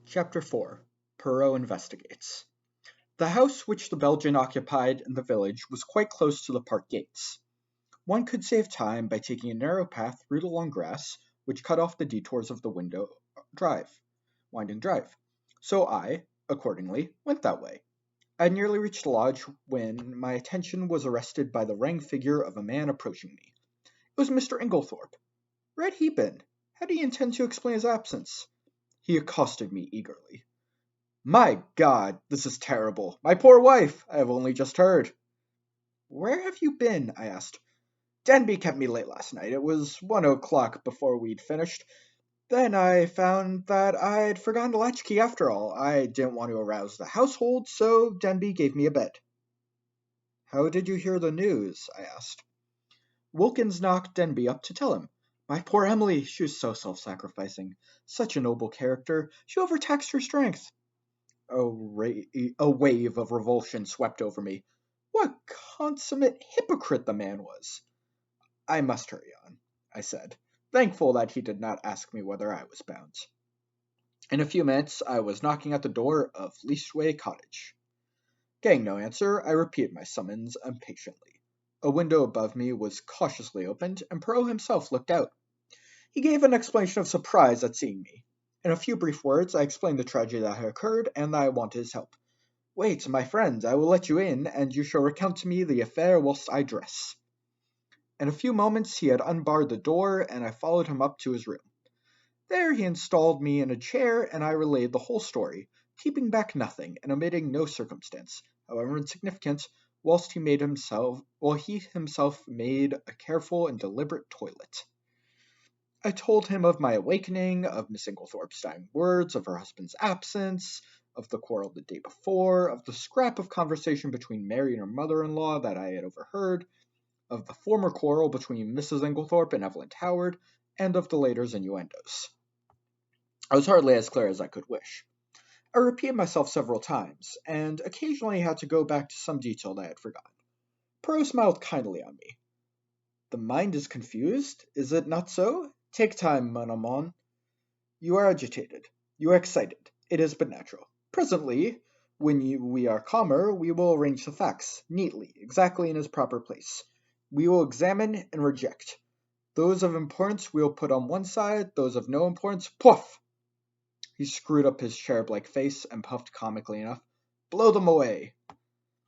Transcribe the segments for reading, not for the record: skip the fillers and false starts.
Chapter 4 Perrault Investigates. The house which the Belgian occupied in the village was quite close to the park gates. One could save time by taking a narrow path through the long grass which cut off the detours of the winding drive. So I, accordingly, went that way. I had nearly reached the lodge when my attention was arrested by the rank figure of a man approaching me. It was Mr. Inglethorpe. Where had he been? How did he intend to explain his absence? He accosted me eagerly. My God, this is terrible. My poor wife, I have only just heard. Where have you been? I asked. Denby kept me late last night. It was 1 o'clock before we'd finished. Then I found that I'd forgotten the latchkey after all. I didn't want to arouse the household, so Denby gave me a bed. How did you hear the news? I asked. Wilkins knocked Denby up to tell him. My poor Emily, she was so self-sacrificing. Such a noble character. She overtaxed her strength. A wave of revulsion swept over me. What consummate hypocrite the man was! I must hurry on, I said, thankful that he did not ask me whether I was bound. In a few minutes I was knocking at the door of Leastway Cottage. Getting no answer, I repeated my summons impatiently. A window above me was cautiously opened, and Perrault himself looked out. He gave an exclamation of surprise at seeing me. In a few brief words, I explained the tragedy that had occurred, and that I wanted his help. Wait, my friend, I will let you in, and you shall recount to me the affair whilst I dress. In a few moments he had unbarred the door, and I followed him up to his room. There he installed me in a chair, and I relayed the whole story, keeping back nothing, and omitting no circumstance, however insignificant, while he himself made a careful and deliberate toilet. I told him of my awakening, of Miss Inglethorpe's dying words, of her husband's absence, of the quarrel the day before, of the scrap of conversation between Mary and her mother-in-law that I had overheard, of the former quarrel between Mrs. Inglethorpe and Evelyn Howard, and of the later's innuendos. I was hardly as clear as I could wish. I repeated myself several times, and occasionally had to go back to some detail that I had forgotten. Perrault smiled kindly on me. The mind is confused, is it not so? Take time, mon amant. You are agitated. You are excited. It is but natural. Presently, when we are calmer, we will arrange the facts, neatly, exactly in his proper place. We will examine and reject. Those of importance we will put on one side, those of no importance, puff! He screwed up his cherub-like face and puffed comically enough. Blow them away.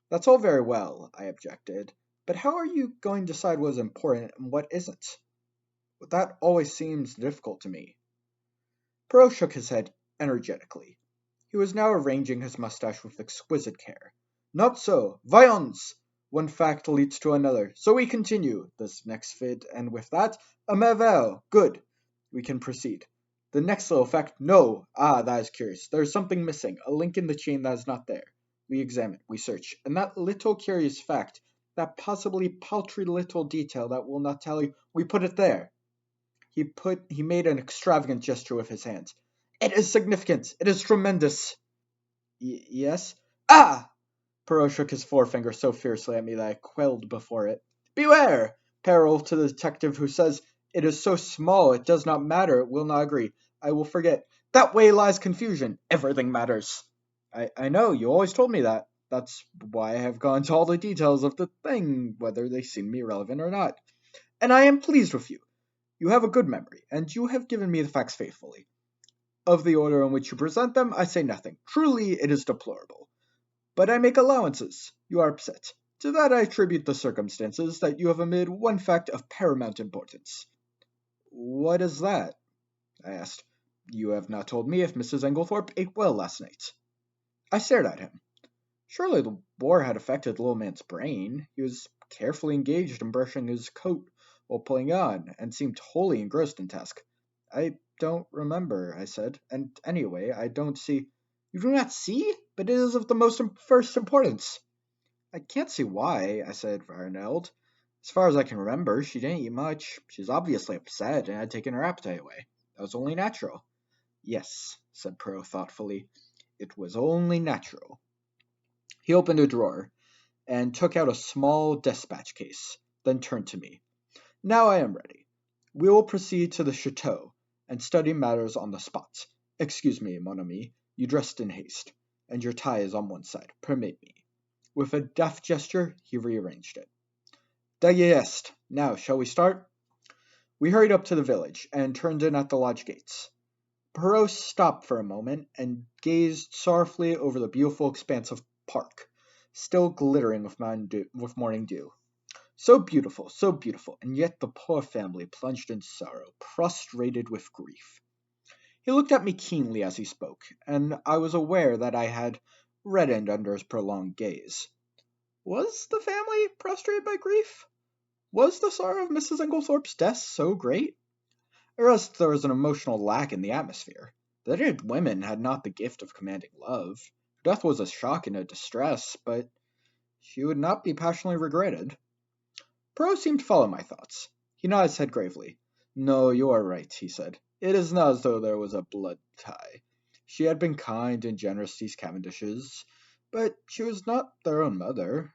That's all very well, I objected, but how are you going to decide what is important and what isn't? That always seems difficult to me. Perrault shook his head energetically. He was now arranging his mustache with exquisite care. Not so. Voyons! One fact leads to another. So we continue. This next fit, and with that, a merveille. Good. We can proceed. The next little fact, no. Ah, that is curious. There is something missing, a link in the chain that is not there. We examine, we search, and that little curious fact, that possibly paltry little detail that will not tell you, we put it there. He made an extravagant gesture with his hands. It is significant. It is tremendous. Yes? Ah! Perrault shook his forefinger so fiercely at me that I quailed before it. Beware! Peril to the detective who says, it is so small, it does not matter, it will not agree. I will forget. That way lies confusion. Everything matters. I know, you always told me that. That's why I have gone to all the details of the thing, whether they seem me relevant or not. And I am pleased with you. You have a good memory, and you have given me the facts faithfully. Of the order in which you present them, I say nothing. Truly, it is deplorable. But I make allowances. You are upset. To that I attribute the circumstances that you have omitted one fact of paramount importance. What is that? I asked. You have not told me if Mrs. Inglethorpe ate well last night. I stared at him. Surely the war had affected the little man's brain. He was carefully engaged in brushing his coat while pulling on, and seemed wholly engrossed in task. I don't remember, I said, and anyway, I don't see. You do not see? But it is of the most first importance. I can't see why, I said, Varneld. As far as I can remember, she didn't eat much. She was obviously upset and had taken her appetite away. That was only natural. Yes, said Perrault thoughtfully. It was only natural. He opened a drawer and took out a small despatch case, then turned to me. Now I am ready. We will proceed to the chateau and study matters on the spot. Excuse me, mon ami. You dressed in haste, and your tie is on one side. Permit me." With a deft gesture, he rearranged it. "Dayest. Now, shall we start?" We hurried up to the village, and turned in at the lodge gates. Perrault stopped for a moment, and gazed sorrowfully over the beautiful expanse of park, still glittering with morning dew. So beautiful, and yet the poor family plunged in sorrow, prostrated with grief. He looked at me keenly as he spoke, and I was aware that I had reddened under his prolonged gaze. Was the family prostrated by grief? Was the sorrow of Mrs. Inglethorpe's death so great? Or else there was an emotional lack in the atmosphere. The dead women had not the gift of commanding love. Death was a shock and a distress, but she would not be passionately regretted. Perrault seemed to follow my thoughts. He nodded his head gravely. "No, you are right," he said. "It is not as though there was a blood tie. She had been kind and generous to these Cavendishes, but she was not their own mother.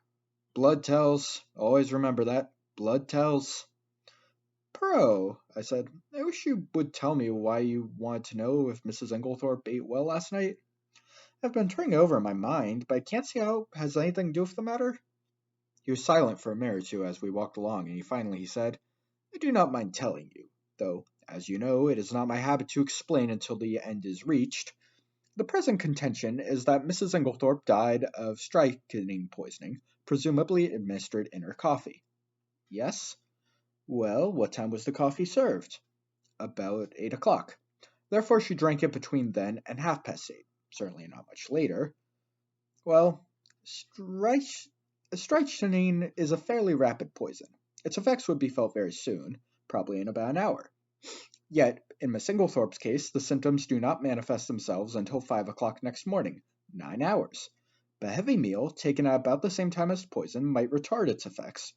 Blood tells. Always remember that. Blood tells." "Perrault," I said, "I wish you would tell me why you wanted to know if Mrs. Inglethorpe ate well last night. I've been turning it over in my mind, but I can't see how it has anything to do with the matter." He was silent for a minute or two as we walked along, and finally he said, "I do not mind telling you, though, as you know, it is not my habit to explain until the end is reached. The present contention is that Mrs. Inglethorpe died of strychnine poisoning, presumably administered in her coffee." "Yes." "Well, what time was the coffee served?" "About 8 o'clock. Therefore she drank it between then and 8:30. Certainly not much later." "Well, strychnine is a fairly rapid poison. Its effects would be felt very soon, probably in about an hour. Yet, in Miss Inglethorpe's case, the symptoms do not manifest themselves until 5 o'clock next morning, 9 hours. But a heavy meal, taken at about the same time as poison, might retard its effects,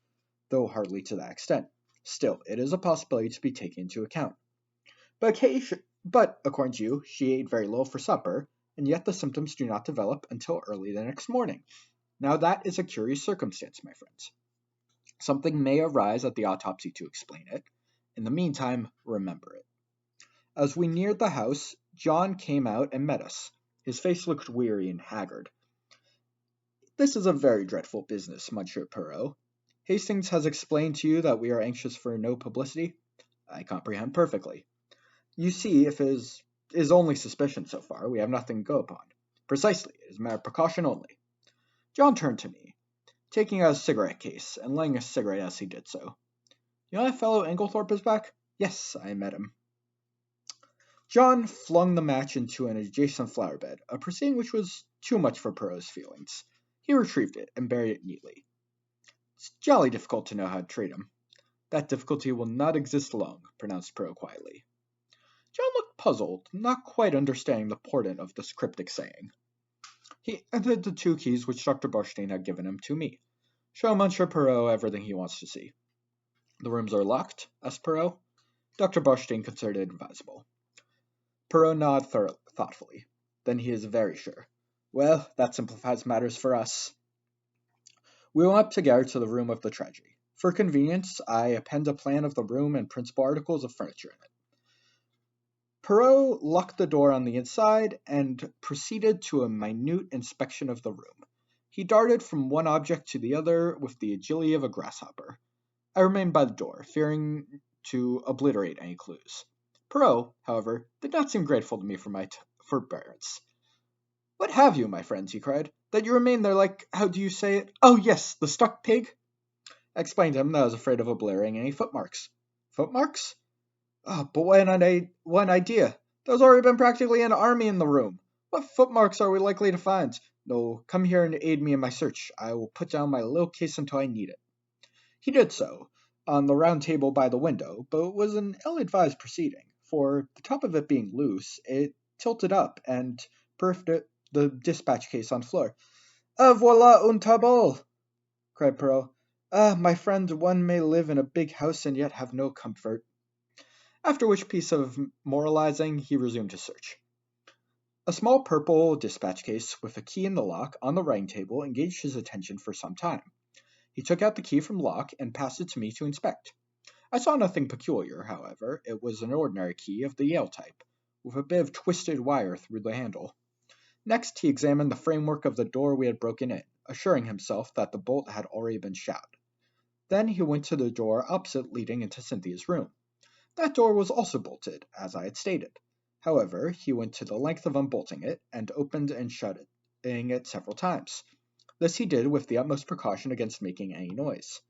though hardly to that extent. Still, it is a possibility to be taken into account. But, according to you, she ate very little for supper, and yet the symptoms do not develop until early the next morning. Now that is a curious circumstance, my friends. Something may arise at the autopsy to explain it. In the meantime, remember it." As we neared the house, John came out and met us. His face looked weary and haggard. "This is a very dreadful business, Monsieur Perrault. Hastings has explained to you that we are anxious for no publicity?" "I comprehend perfectly." "You see, if it is only suspicion so far, we have nothing to go upon." "Precisely. It is a matter of precaution only." John turned to me, taking out a cigarette case, and lighting a cigarette as he did so. "You know that fellow Inglethorpe is back?" "Yes, I met him." John flung the match into an adjacent flower bed, a proceeding which was too much for Perrault's feelings. He retrieved it and buried it neatly. "It's jolly difficult to know how to treat him." "That difficulty will not exist long," pronounced Perrault quietly. John looked puzzled, not quite understanding the purport of this cryptic saying. He handed the 2 keys which Dr. Barstein had given him to me. "Show Monsieur Perrault everything he wants to see." "The rooms are locked?" asked Perrault. Dr. Barstein considered it advisable. Perrault nodded thoughtfully. "Then he is very sure. Well, that simplifies matters for us." We went up together to the room of the tragedy. For convenience, I append a plan of the room and principal articles of furniture in it. Perrault locked the door on the inside and proceeded to a minute inspection of the room. He darted from one object to the other with the agility of a grasshopper. I remained by the door, fearing to obliterate any clues. Perrault, however, did not seem grateful to me for my forbearance. "What have you, my friends?" he cried, "that you remain there like, how do you say it? Oh, yes, the stuck pig." I explained to him that I was afraid of obliterating any footmarks. "Footmarks? Oh, but what an idea! There's already been practically an army in the room. What footmarks are we likely to find? No, come here and aid me in my search. I will put down my little case until I need it." He did so, on the round table by the window, but it was an ill-advised proceeding, for, the top of it being loose, it tilted up, and perforated the dispatch case on the floor. "Ah, voilà un tableau!" cried Perrault. "Ah, my friend, one may live in a big house and yet have no comfort." After which piece of moralizing, he resumed his search. A small purple dispatch case, with a key in the lock, on the writing table, engaged his attention for some time. He took out the key from the lock and passed it to me to inspect. I saw nothing peculiar, however. It was an ordinary key of the Yale type, with a bit of twisted wire through the handle. Next, he examined the framework of the door we had broken in, assuring himself that the bolt had already been shot. Then he went to the door opposite leading into Cynthia's room. That door was also bolted, as I had stated. However, he went to the length of unbolting it, and opened and shutting it several times. This he did with the utmost precaution against making any noise.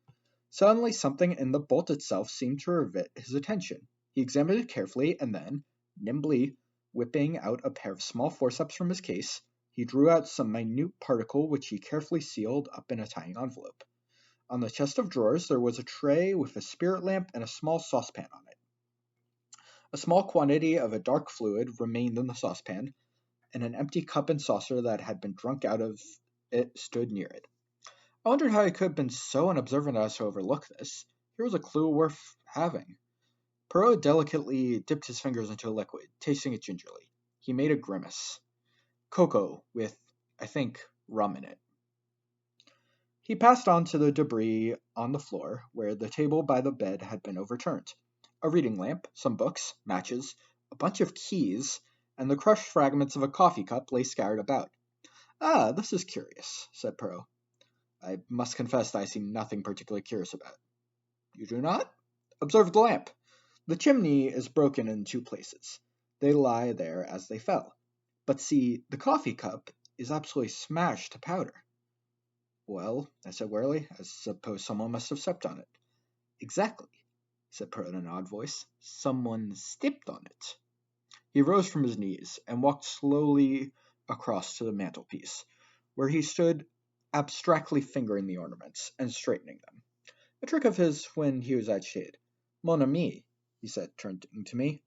Suddenly something in the bolt itself seemed to rivet his attention. He examined it carefully, and then, nimbly whipping out a pair of small forceps from his case, he drew out some minute particle which he carefully sealed up in a tiny envelope. On the chest of drawers there was a tray with a spirit lamp and a small saucepan on it. A small quantity of a dark fluid remained in the saucepan, and an empty cup and saucer that had been drunk out of it stood near it. I wondered how he could have been so unobservant as to overlook this. Here was a clue worth having. Perrault delicately dipped his fingers into a liquid, tasting it gingerly. He made a grimace. Cocoa, with, I think, rum in it. He passed on to the debris on the floor, where the table by the bed had been overturned. A reading lamp, some books, matches, a bunch of keys, and the crushed fragments of a coffee cup lay scattered about. "Ah, this is curious," said Perrault. "I must confess that I see nothing particularly curious about it." "You do not? Observe the lamp. The chimney is broken in 2 places. They lie there as they fell. But see, the coffee cup is absolutely smashed to powder." "Well," I said warily, "I suppose someone must have stepped on it." "Exactly," said Perrault in an odd voice. "Someone stepped on it." He rose from his knees and walked slowly across to the mantelpiece, where he stood abstractly fingering the ornaments and straightening them. A trick of his when he was agitated. "Mon ami," he said, turning to me,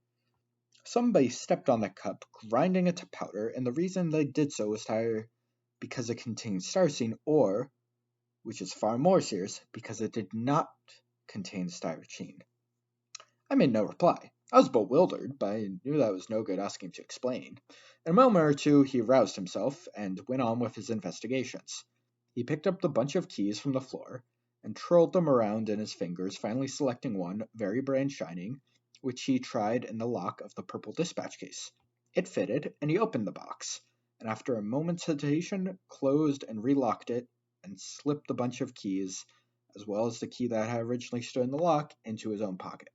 "somebody stepped on that cup, grinding it to powder, and the reason they did so was either because it contained styrosine, or, which is far more serious, because it did not contain styrosine." I made no reply. I was bewildered, but I knew that it was no good asking him to explain. In a moment or two he roused himself, and went on with his investigations. He picked up the bunch of keys from the floor, and twirled them around in his fingers, finally selecting one, very bright and shining, which he tried in the lock of the purple dispatch case. It fitted, and he opened the box, and after a moment's hesitation, closed and relocked it, and slipped the bunch of keys, as well as the key that had originally stood in the lock, into his own pocket.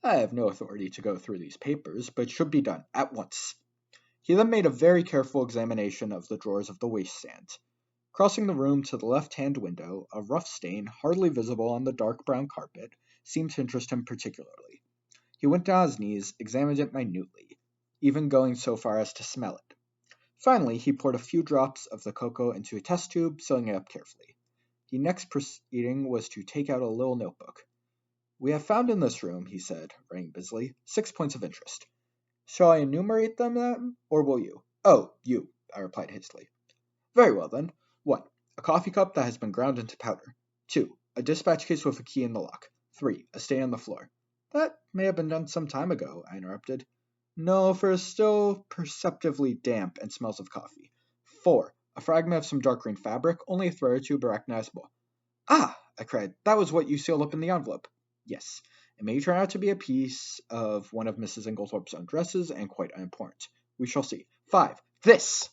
I have no authority to go through these papers, but it should be done at once. He then made a very careful examination of the drawers of the waiststand. Crossing the room to the left-hand window, a rough stain, hardly visible on the dark brown carpet, seemed to interest him particularly. He went down on his knees, examined it minutely, even going so far as to smell it. Finally, he poured a few drops of the cocoa into a test tube, sealing it up carefully. The next proceeding was to take out a little notebook. "We have found in this room," he said, writing busily, 6 points of interest. Shall I enumerate them, or will you?" "Oh, you," I replied hastily. "Very well, then. 1. A coffee cup that has been ground into powder. 2. A dispatch case with a key in the lock. 3. A stain on the floor." "That may have been done some time ago," I interrupted. "No, for it is still perceptibly damp and smells of coffee." 4. A fragment of some dark green fabric, only a thread or two, but recognizable." "Ah!" I cried, "that was what you sealed up in the envelope." "Yes. It may turn out to be a piece of one of Mrs. Inglethorpe's own dresses, and quite unimportant. We shall see. 5. This!"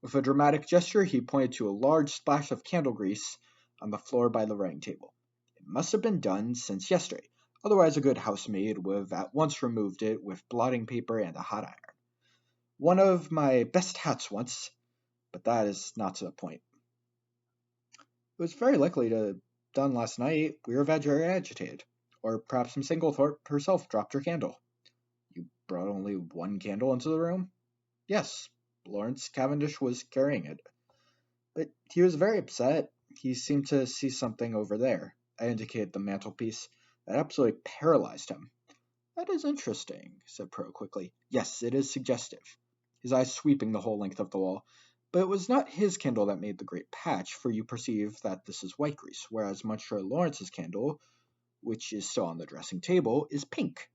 With a dramatic gesture, he pointed to a large splash of candle grease on the floor by the writing table. "It must have been done since yesterday. Otherwise a good housemaid would have at once removed it with blotting paper and a hot iron. One of my best hats once, but that is not to the point. It was very likely to have done last night. We were very agitated. Or perhaps Miss Inglethorpe herself dropped her candle." "You brought only one candle into the room?" "Yes. Lawrence Cavendish was carrying it. But he was very upset. He seemed to see something over there." I indicated the mantelpiece. "That absolutely paralyzed him." "That is interesting," said Perrault quickly. "Yes, it is suggestive," his eyes sweeping the whole length of the wall. "But it was not his candle that made the great patch, for you perceive that this is white grease, whereas Monsieur Lawrence's candle, which is still on the dressing table, is pink.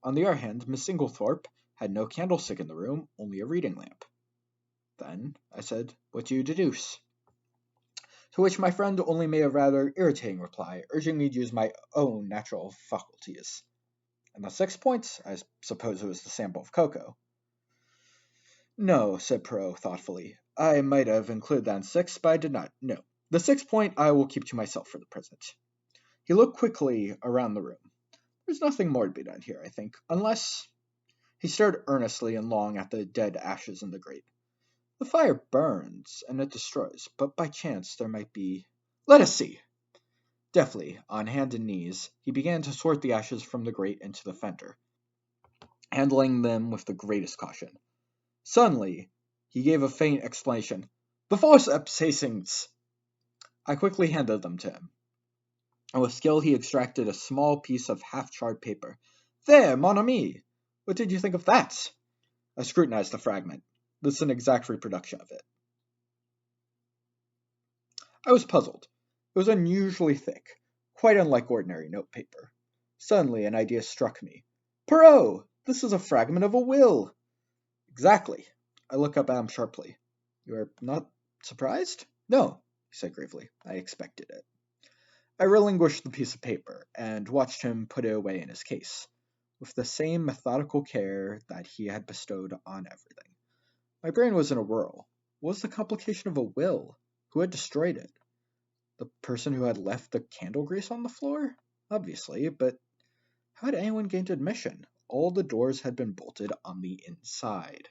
On the other hand, Miss Inglethorpe had no candlestick in the room, only a reading lamp." "Then," I said, "what do you deduce?" To which my friend only made a rather irritating reply, urging me to use my own natural faculties. "And the 6 points? I suppose it was the sample of cocoa." No, said Perot thoughtfully. I might have included that in six, but I did not. No. The sixth point I will keep to myself for the present. He looked quickly around the room. There's nothing more to be done here, I think, unless. He stared earnestly and long at the dead ashes in the grate. The fire burns, and it destroys, but by chance there might be. Let us see! Deftly, on hands and knees, he began to sort the ashes from the grate into the fender, handling them with the greatest caution. Suddenly, he gave a faint exclamation. The forceps, Hastings! I quickly handed them to him, and with skill he extracted a small piece of half-charred paper. There, mon ami! What did you think of that? I scrutinized the fragment. This is an exact reproduction of it. I was puzzled. It was unusually thick, quite unlike ordinary notepaper. Suddenly an idea struck me. Perot! This is a fragment of a will! Exactly. I looked up at him sharply. You are not surprised? No, he said gravely. I expected it. I relinquished the piece of paper, and watched him put it away in his case, with the same methodical care that he had bestowed on everything. My brain was in a whirl. What was the complication of a will? Who had destroyed it? The person who had left the candle grease on the floor? Obviously, but how had anyone gained admission? All the doors had been bolted on the inside.